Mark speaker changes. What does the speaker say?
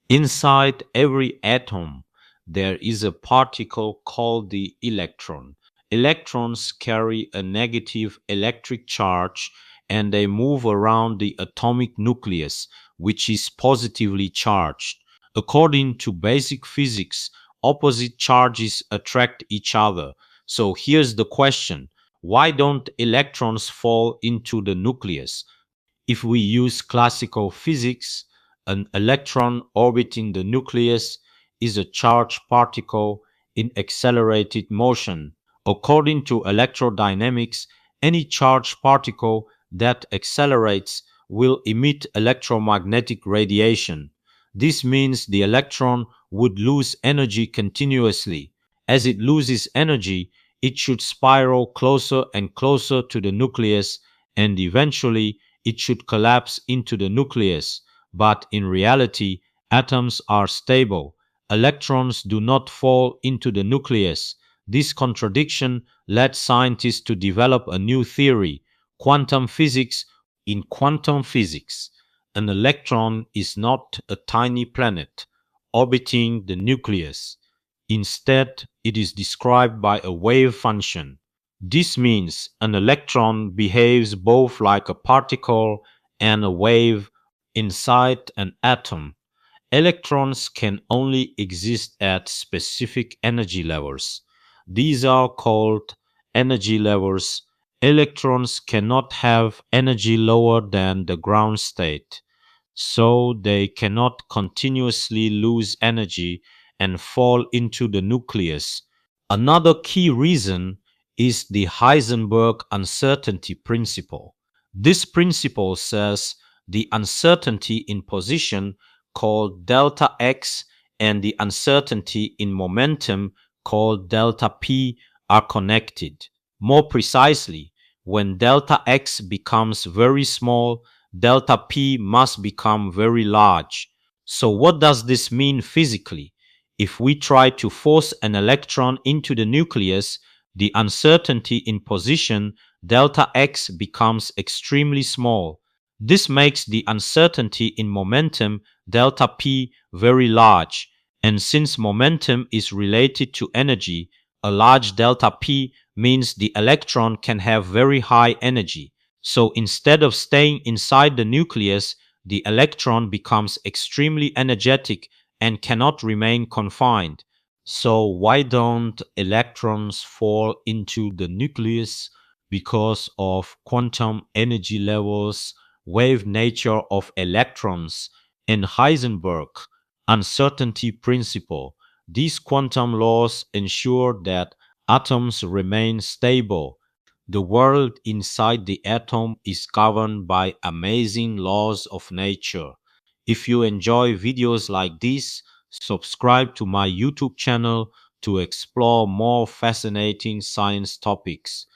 Speaker 1: Inside every atom, there is a particle called the electron. Electrons carry a negative electric charge and they move around the atomic nucleus, which is positively charged. According to basic physics, opposite charges attract each other. So here's the question: why don't electrons fall into the nucleus? If we use classical physics, an electron orbiting the nucleus is a charged particle in accelerated motion. According to electrodynamics, any charged particle that accelerates will emit electromagnetic radiation. This means the electron would lose energy continuously. As it loses energy, it should spiral closer and closer to the nucleus, and eventually it should collapse into the nucleus. But in reality, atoms are stable. Electrons do not fall into the nucleus. This contradiction led scientists to develop a new theory, quantum physics. In quantum physics, an electron is not a tiny planet orbiting the nucleus. Instead, it is described by a wave function. This means an electron behaves both like a particle and a wave inside an atom. Electrons can only exist at specific energy levels. These are called energy levels. Electrons cannot have energy lower than the ground state, so they cannot continuously lose energy and fall into the nucleus. Another key reason is the Heisenberg Uncertainty Principle. This principle says the uncertainty in position, called delta x, and the uncertainty in momentum, called delta p, are connected. More precisely, when delta x becomes very small, delta p must become very large. So what does this mean physically? If we try to force an electron into the nucleus, the uncertainty in position, delta x, becomes extremely small. This makes the uncertainty in momentum, delta p, very large. And since momentum is related to energy, a large delta p means the electron can have very high energy. So instead of staying inside the nucleus, the electron becomes extremely energetic and cannot remain confined. So why don't electrons fall into the nucleus? Because of quantum energy levels, wave nature of electrons, and Heisenberg uncertainty principle. These quantum laws ensure that atoms remain stable. The world inside the atom is governed by amazing laws of nature. If you enjoy videos like this, subscribe to my YouTube channel to explore more fascinating science topics.